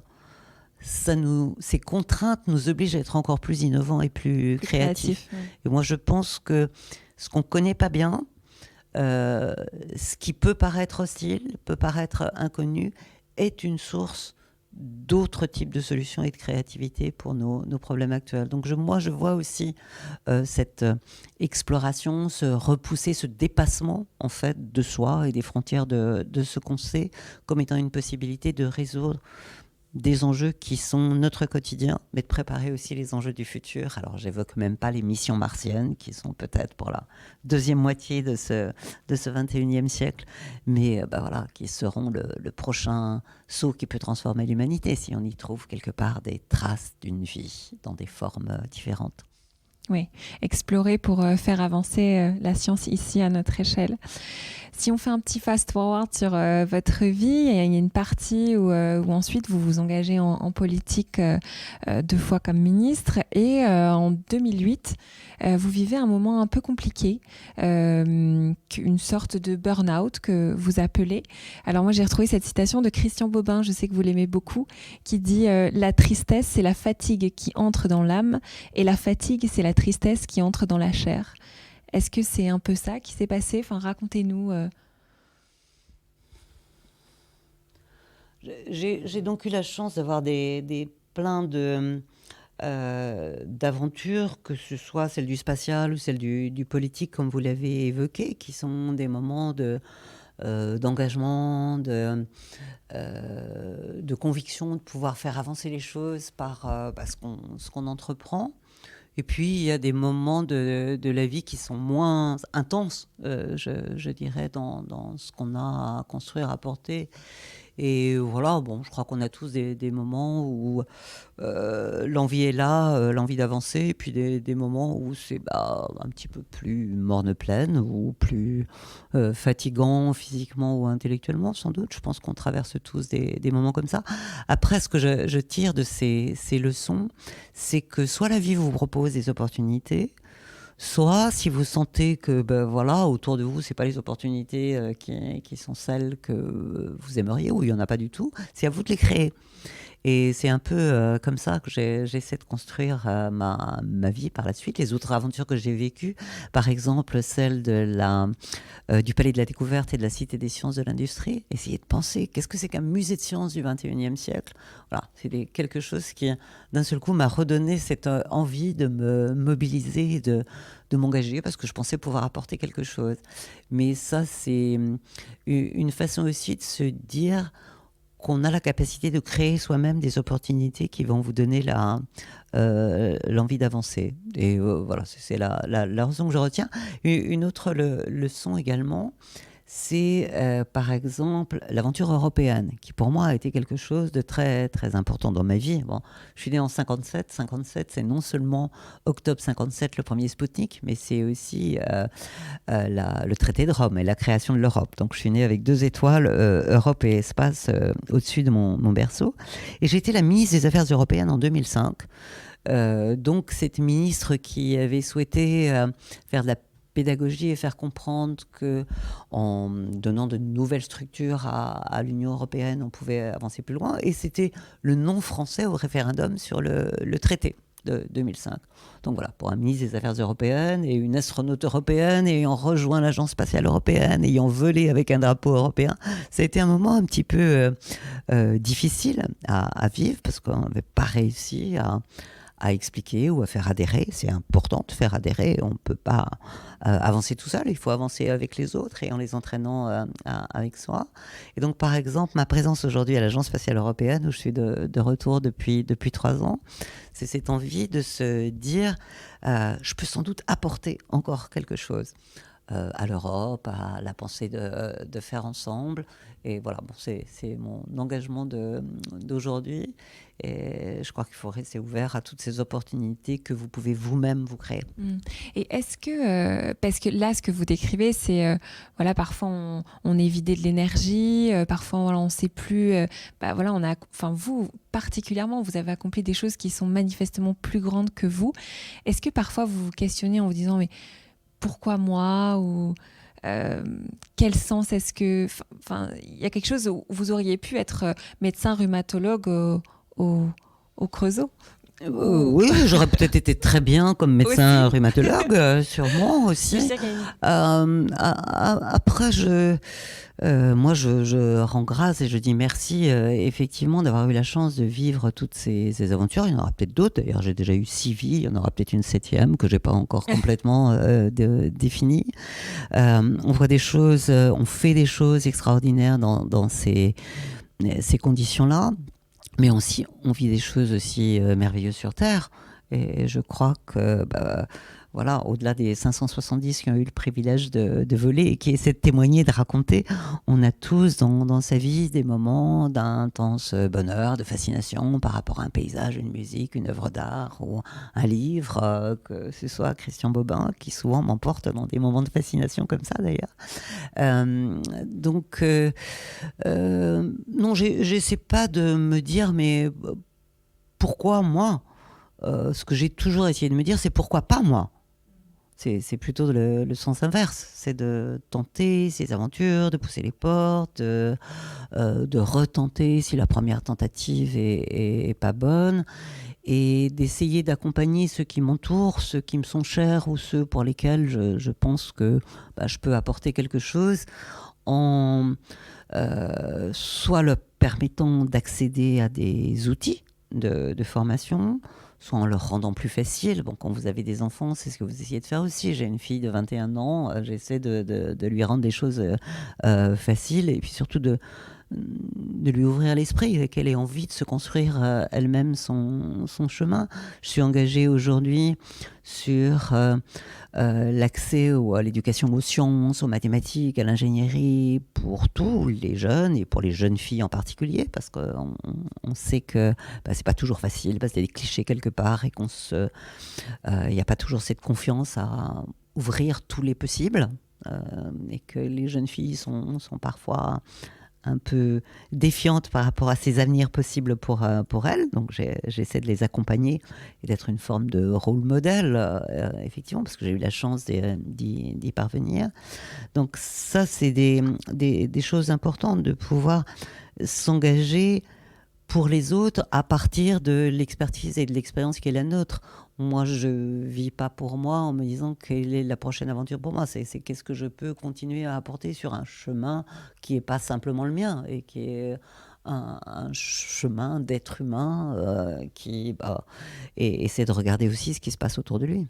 ces contraintes nous obligent à être encore plus innovants et plus créatifs. Ouais. Et moi, je pense que ce qu'on ne connaît pas bien, ce qui peut paraître hostile, peut paraître inconnu, est une source d'autres types de solutions et de créativité pour nos problèmes actuels. Donc moi, je vois aussi cette exploration, ce repousser, ce dépassement en fait de soi et des frontières de ce qu'on sait comme étant une possibilité de résoudre des enjeux qui sont notre quotidien, mais de préparer aussi les enjeux du futur. Alors, j'évoque même pas les missions martiennes, qui sont peut-être pour la deuxième moitié de ce 21e siècle, mais voilà, qui seront le prochain saut qui peut transformer l'humanité, si on y trouve quelque part des traces d'une vie dans des formes différentes. Oui, explorer pour faire avancer la science ici à notre échelle. Si on fait un petit fast-forward sur votre vie, il y a une partie où ensuite vous vous engagez en politique 2 fois comme ministre et en 2008, vous vivez un moment un peu compliqué, une sorte de burn-out que vous appelez. Alors moi j'ai retrouvé cette citation de Christian Bobin, je sais que vous l'aimez beaucoup, qui dit « La tristesse, c'est la fatigue qui entre dans l'âme et la fatigue, c'est la tristesse qui entre dans la chair. » Est-ce que c'est un peu ça qui s'est passé ? Enfin, racontez-nous. J'ai donc eu la chance d'avoir plein d'aventures, que ce soit celle du spatial ou celle du politique, comme vous l'avez évoqué, qui sont des moments d'engagement, de conviction, de pouvoir faire avancer les choses par ce qu'on entreprend. Et puis, il y a des moments de la vie qui sont moins intenses, je dirais, dans ce qu'on a à construire, à porter. Et voilà, bon, je crois qu'on a tous des moments où l'envie est là, l'envie d'avancer, et puis des moments où c'est un petit peu plus morne-pleine ou plus fatigant physiquement ou intellectuellement, sans doute. Je pense qu'on traverse tous des moments comme ça. Après, ce que je tire de ces leçons, c'est que soit la vie vous propose des opportunités, soit si vous sentez que autour de vous, c'est pas les opportunités qui sont celles que vous aimeriez, ou il y en a pas du tout, c'est à vous de les créer. Et c'est un peu comme ça que j'essaie de construire ma vie par la suite. Les autres aventures que j'ai vécues, par exemple celle du Palais de la Découverte et de la Cité des Sciences de l'Industrie, essayer de penser qu'est-ce que c'est qu'un musée de sciences du 21e siècle. Voilà, c'est quelque chose qui, d'un seul coup, m'a redonné cette envie de me mobiliser, de m'engager, parce que je pensais pouvoir apporter quelque chose. Mais ça, c'est une façon aussi de se dire qu'on a la capacité de créer soi-même des opportunités qui vont vous donner l'envie d'avancer. Et voilà, c'est la raison que je retiens. Une autre leçon également, c'est par exemple l'aventure européenne, qui pour moi a été quelque chose de très, très important dans ma vie. Bon, je suis née en 57. 57, c'est non seulement octobre 57, le premier Spoutnik, mais c'est aussi le traité de Rome et la création de l'Europe. Donc je suis née avec 2 étoiles, Europe et espace, au-dessus de mon berceau. Et j'ai été la ministre des Affaires européennes en 2005. Donc cette ministre qui avait souhaité faire de la pédagogie et faire comprendre que en donnant de nouvelles structures à l'Union européenne, on pouvait avancer plus loin. Et c'était le non français au référendum sur le traité de 2005. Donc voilà, pour un ministre des Affaires européennes et une astronaute européenne ayant rejoint l'Agence spatiale européenne, ayant volé avec un drapeau européen, ça a été un moment un petit peu difficile à vivre, parce qu'on n'avait pas réussi à expliquer ou à faire adhérer. C'est important de faire adhérer. On ne peut pas avancer tout seul. Il faut avancer avec les autres et en les entraînant avec soi. Et donc, par exemple, ma présence aujourd'hui à l'Agence spatiale européenne, où je suis de retour depuis 3 ans, c'est cette envie de se dire je peux sans doute apporter encore quelque chose à l'Europe, à la pensée de faire ensemble. Et voilà, bon, c'est mon engagement d'aujourd'hui. Et je crois qu'il faut rester ouvert à toutes ces opportunités que vous pouvez vous-même vous créer. Et est-ce que, parce que là, ce que vous décrivez, c'est, voilà, parfois on est vidé de l'énergie, parfois voilà, on ne sait plus, voilà, vous, particulièrement, vous avez accompli des choses qui sont manifestement plus grandes que vous. Est-ce que parfois vous vous questionnez en vous disant, mais pourquoi moi, ou quel sens est-ce que... il y a quelque chose où vous auriez pu être médecin rhumatologue au Creusot. Oui, j'aurais peut-être été très bien comme médecin rhumatologue, sûrement aussi. Après, moi, je rends grâce et je dis merci, effectivement, d'avoir eu la chance de vivre toutes ces aventures. Il y en aura peut-être d'autres. D'ailleurs, j'ai déjà eu 6 vies. Il y en aura peut-être une 7e que j'ai pas encore complètement définie. On voit des choses, on fait des choses extraordinaires dans ces conditions-là. Mais aussi, on vit des choses aussi merveilleuses sur Terre. Et je crois que, voilà, au-delà des 570 qui ont eu le privilège de voler et qui essaient de témoigner, de raconter, on a tous dans sa vie des moments d'intense bonheur, de fascination par rapport à un paysage, une musique, une œuvre d'art ou un livre, que ce soit Christian Bobin, qui souvent m'emporte dans des moments de fascination comme ça d'ailleurs. Donc, non, j'essaie pas de me dire, mais pourquoi moi ? Ce que j'ai toujours essayé de me dire, c'est pourquoi pas moi ? C'est plutôt le sens inverse. C'est de tenter ces aventures, de pousser les portes, de retenter si la première tentative est pas bonne, et d'essayer d'accompagner ceux qui m'entourent, ceux qui me sont chers ou ceux pour lesquels je pense que je peux apporter quelque chose, en soit leur permettant d'accéder à des outils de formation, soit en leur rendant plus facile. Bon, quand vous avez des enfants, c'est ce que vous essayez de faire aussi. J'ai une fille de 21 ans, j'essaie de lui rendre des choses faciles, et puis surtout de de lui ouvrir l'esprit et qu'elle ait envie de se construire elle-même son chemin. Je suis engagée aujourd'hui sur l'accès à l'éducation aux sciences, aux mathématiques, à l'ingénierie pour tous les jeunes et pour les jeunes filles en particulier, parce qu'on sait que c'est pas toujours facile, parce qu'il y a des clichés quelque part et il n'y a pas toujours cette confiance à ouvrir tous les possibles, et que les jeunes filles sont parfois un peu défiantes par rapport à ces avenirs possibles pour elles. Donc j'essaie de les accompagner et d'être une forme de rôle modèle, effectivement, parce que j'ai eu la chance d'y parvenir. Donc ça, c'est des choses importantes, de pouvoir s'engager pour les autres à partir de l'expertise et de l'expérience qui est la nôtre. Moi, je ne vis pas pour moi en me disant quelle est la prochaine aventure pour moi. C'est qu'est-ce que je peux continuer à apporter sur un chemin qui n'est pas simplement le mien et qui est un chemin d'être humain et essaie de regarder aussi ce qui se passe autour de lui.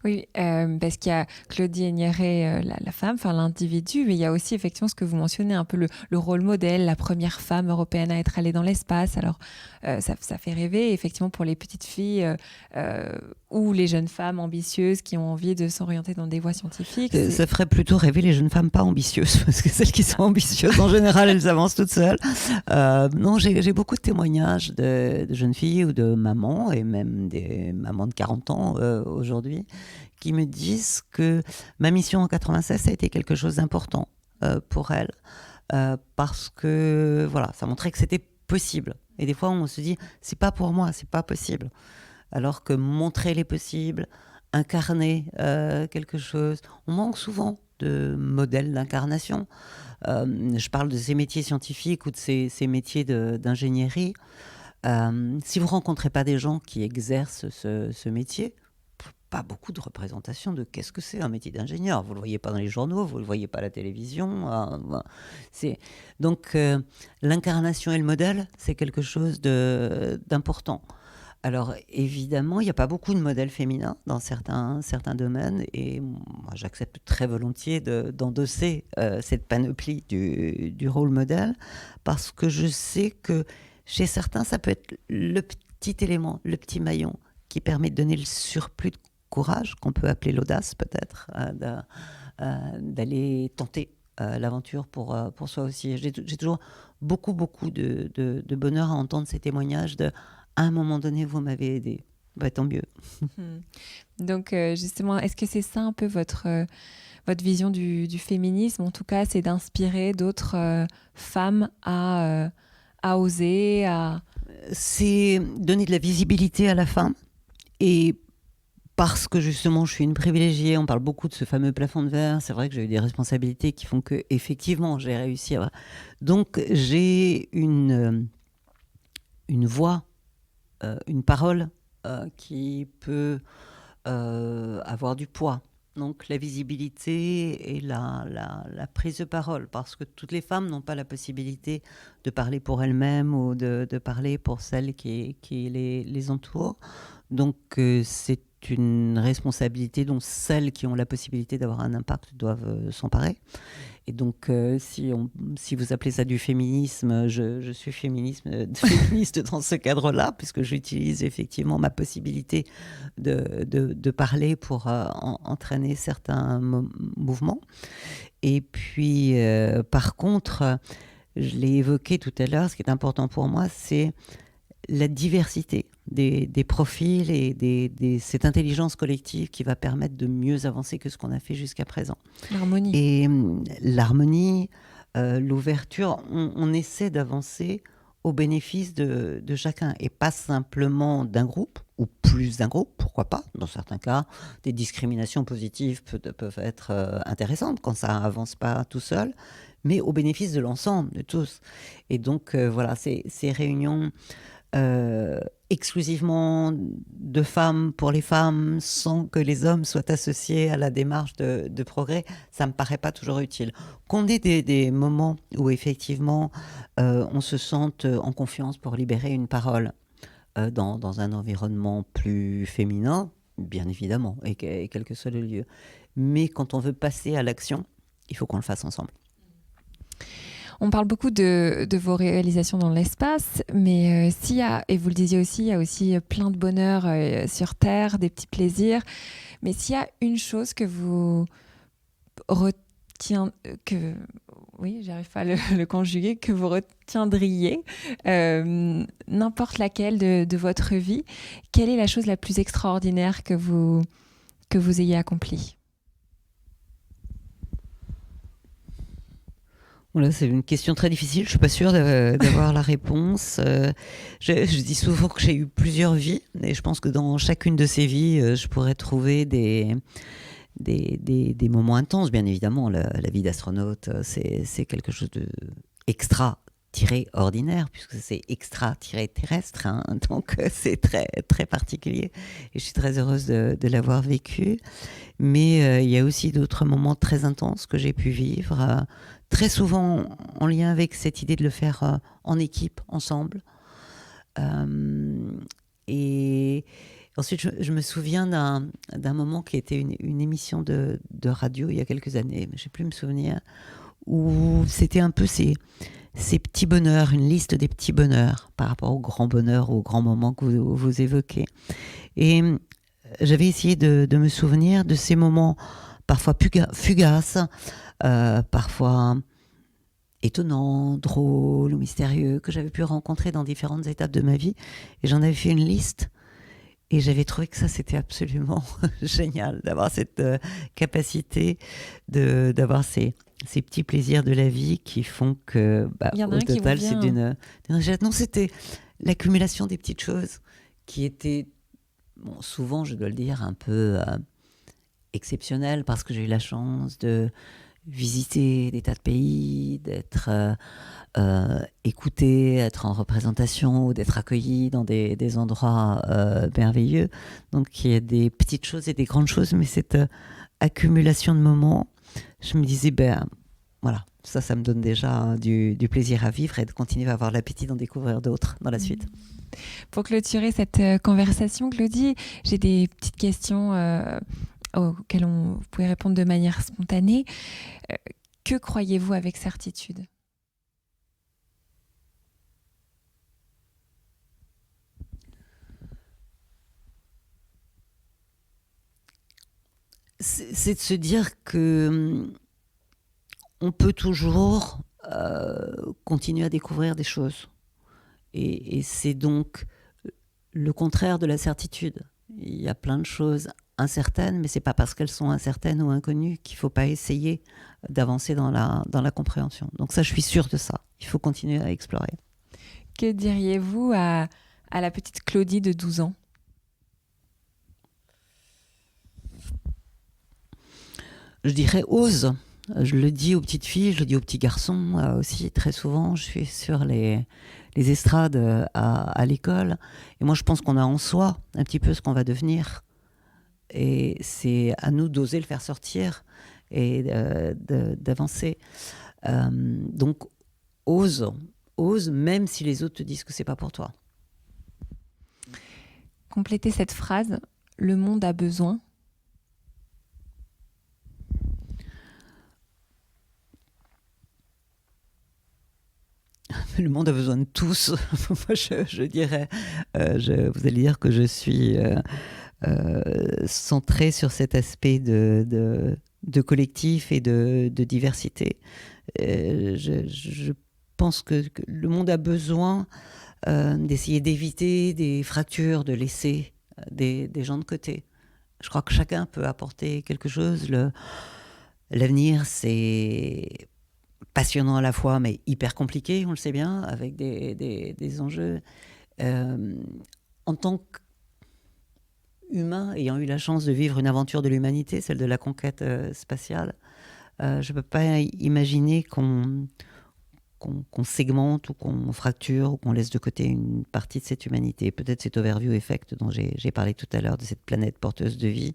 Oui, parce qu'il y a Claudie Aigneret, la femme, enfin l'individu, mais il y a aussi effectivement ce que vous mentionnez, un peu le rôle modèle, la première femme européenne à être allée dans l'espace. Alors ça fait rêver effectivement pour les petites filles ou les jeunes femmes ambitieuses qui ont envie de s'orienter dans des voies scientifiques. Ça ferait plutôt rêver les jeunes femmes pas ambitieuses, parce que celles qui sont ambitieuses, en général, elles avancent toutes seules. Non, j'ai beaucoup de témoignages de jeunes filles ou de mamans, et même des mamans de 40 ans aujourd'hui, qui me disent que ma mission en 96, ça a été quelque chose d'important pour elles, parce que voilà, ça montrait que c'était possible. Et des fois, on se dit, c'est pas pour moi, c'est pas possible. Alors que montrer les possibles, incarner quelque chose, on manque souvent de modèles d'incarnation. Je parle de ces métiers scientifiques ou de ces métiers d'ingénierie. Si vous ne rencontrez pas des gens qui exercent ce métier, pas beaucoup de représentation de qu'est-ce que c'est un métier d'ingénieur. Vous ne le voyez pas dans les journaux, vous ne le voyez pas à la télévision. Donc l'incarnation et le modèle, c'est quelque chose d'important. Alors évidemment, il n'y a pas beaucoup de modèles féminins dans certains domaines, et moi j'accepte très volontiers d'endosser cette panoplie du rôle modèle, parce que je sais que chez certains, ça peut être le petit élément, le petit maillon qui permet de donner le surplus de courage, qu'on peut appeler l'audace peut-être, d'aller tenter l'aventure pour soi aussi. J'ai toujours beaucoup de bonheur à entendre ces témoignages à un moment donné, vous m'avez aidé. Tant mieux. Donc, justement, est-ce que c'est ça un peu votre vision du féminisme? En tout cas, c'est d'inspirer d'autres femmes à oser, C'est donner de la visibilité à la femme. Et parce que justement, je suis une privilégiée, on parle beaucoup de ce fameux plafond de verre. C'est vrai que j'ai eu des responsabilités qui font que, effectivement, j'ai réussi à... Donc, j'ai une voix, une parole qui peut avoir du poids. Donc la visibilité et la prise de parole, parce que toutes les femmes n'ont pas la possibilité de parler pour elles-mêmes ou de parler pour celles qui les entourent. Donc c'est une responsabilité dont celles qui ont la possibilité d'avoir un impact doivent s'emparer. Et donc, si vous appelez ça du féminisme, je suis féministe dans ce cadre-là, puisque j'utilise effectivement ma possibilité de parler pour entraîner certains mouvements. Et puis, par contre, je l'ai évoqué tout à l'heure, ce qui est important pour moi, c'est la diversité des profils et cette intelligence collective qui va permettre de mieux avancer que ce qu'on a fait jusqu'à présent. L'harmonie. Et l'harmonie, l'ouverture, on essaie d'avancer au bénéfice de chacun et pas simplement d'un groupe ou plus d'un groupe, pourquoi pas. Dans certains cas, des discriminations positives peuvent être intéressantes quand ça avance pas tout seul, mais au bénéfice de l'ensemble, de tous. Et donc voilà, ces réunions exclusivement de femmes pour les femmes, sans que les hommes soient associés à la démarche de progrès, ça me paraît pas toujours utile. Qu'on ait des moments où effectivement on se sente en confiance pour libérer une parole dans un environnement plus féminin, bien évidemment, et quel que soit le lieu. Mais quand on veut passer à l'action, il faut qu'on le fasse ensemble. On parle beaucoup de vos réalisations dans l'espace, mais s'il y a, et vous le disiez aussi, il y a aussi plein de bonheur sur Terre, des petits plaisirs. Mais s'il y a une chose que vous oui, j'arrive pas à le conjuguer, que vous retiendriez, n'importe laquelle de votre vie, quelle est la chose la plus extraordinaire que vous ayez accomplie? Voilà, c'est une question très difficile. Je suis pas sûre d'avoir la réponse. Je dis souvent que j'ai eu plusieurs vies, et je pense que dans chacune de ces vies, je pourrais trouver des moments intenses. Bien évidemment, la vie d'astronaute, c'est quelque chose de extra-ordinaire, puisque c'est extra-terrestre, hein, donc c'est très, très particulier. Et je suis très heureuse de l'avoir vécu. Mais il y a aussi d'autres moments très intenses que j'ai pu vivre, très souvent en lien avec cette idée de le faire en équipe, ensemble. Et ensuite, je me souviens d'un moment qui était une émission de radio il y a quelques années, mais je ne sais plus me souvenir, où c'était un peu ces petits bonheurs, une liste des petits bonheurs par rapport aux grands bonheurs, aux grands moments que vous évoquez. Et j'avais essayé de me souvenir de ces moments parfois fugaces, parfois étonnants, drôles ou mystérieux, que j'avais pu rencontrer dans différentes étapes de ma vie. Et j'en avais fait une liste. Et j'avais trouvé que ça, c'était absolument génial, d'avoir cette capacité d'avoir ces petits plaisirs de la vie qui font que, au total, c'est d'une richesse. Non, c'était l'accumulation des petites choses qui étaient, souvent, je dois le dire, un peu exceptionnelles, parce que j'ai eu la chance de visiter des tas de pays, d'être écouté, être en représentation ou d'être accueilli dans des endroits merveilleux. Donc il y a des petites choses et des grandes choses, mais cette accumulation de moments, je me disais, voilà, ça me donne déjà du plaisir à vivre et de continuer à avoir l'appétit d'en découvrir d'autres dans la suite. Pour clôturer cette conversation, Claudie, j'ai des petites questions auxquelles vous pouvez répondre de manière spontanée. Que croyez-vous avec certitude ? C'est de se dire que on peut toujours continuer à découvrir des choses. Et c'est donc le contraire de la certitude. Il y a plein de choses incertaines, mais c'est pas parce qu'elles sont incertaines ou inconnues qu'il faut pas essayer d'avancer dans la compréhension. Donc ça, je suis sûre de ça. Il faut continuer à explorer. Que diriez-vous à la petite Claudie de 12 ans ? Je dirais ose. Je le dis aux petites filles, je le dis aux petits garçons aussi très souvent. Je suis sur les estrades à l'école. Et moi, je pense qu'on a en soi un petit peu ce qu'on va devenir. Et c'est à nous d'oser le faire sortir et d'avancer. Donc, ose, même si les autres te disent que c'est pas pour toi. Complétez cette phrase. Le monde a besoin. Le monde a besoin de tous. Moi, je dirais, vous allez dire que je suis centrée sur cet aspect de collectif et de diversité. Je pense que le monde a besoin d'essayer d'éviter des fractures, de laisser des gens de côté. Je crois que chacun peut apporter quelque chose. L'avenir, c'est passionnant à la fois, mais hyper compliqué, on le sait bien, avec des enjeux. En tant qu'humain, ayant eu la chance de vivre une aventure de l'humanité, celle de la conquête spatiale, je ne peux pas imaginer qu'on segmente ou qu'on fracture ou qu'on laisse de côté une partie de cette humanité. Peut-être cet overview effect dont j'ai parlé tout à l'heure, de cette planète porteuse de vie,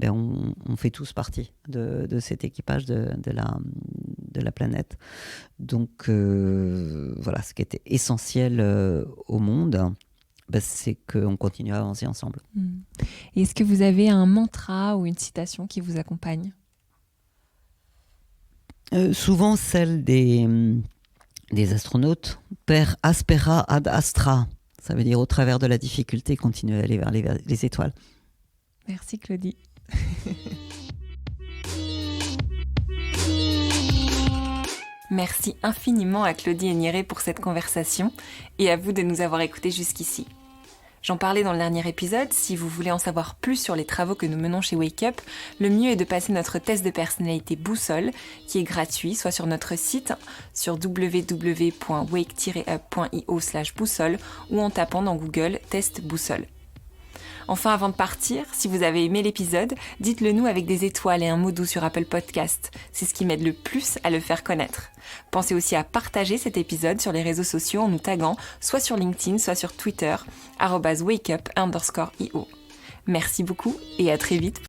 on fait tous partie de cet équipage de la planète. Donc voilà, ce qui était essentiel au monde, c'est qu'on continue à avancer ensemble. Et est-ce que vous avez un mantra ou une citation qui vous accompagne ? Souvent celle des des astronautes. Per aspera ad astra. Ça veut dire au travers de la difficulté, continuer à aller vers les étoiles. Merci Claudie. Merci infiniment à Claudie Aigneret pour cette conversation et à vous de nous avoir écoutés jusqu'ici. J'en parlais dans le dernier épisode, si vous voulez en savoir plus sur les travaux que nous menons chez Wake Up, le mieux est de passer notre test de personnalité boussole, qui est gratuit, soit sur notre site, sur www.wake-up.io/boussole ou en tapant dans Google « test boussole ». Enfin, avant de partir, si vous avez aimé l'épisode, dites-le nous avec des étoiles et un mot doux sur Apple Podcast. C'est ce qui m'aide le plus à le faire connaître. Pensez aussi à partager cet épisode sur les réseaux sociaux en nous taguant, soit sur LinkedIn, soit sur Twitter, @wakeup_io. Merci beaucoup et à très vite.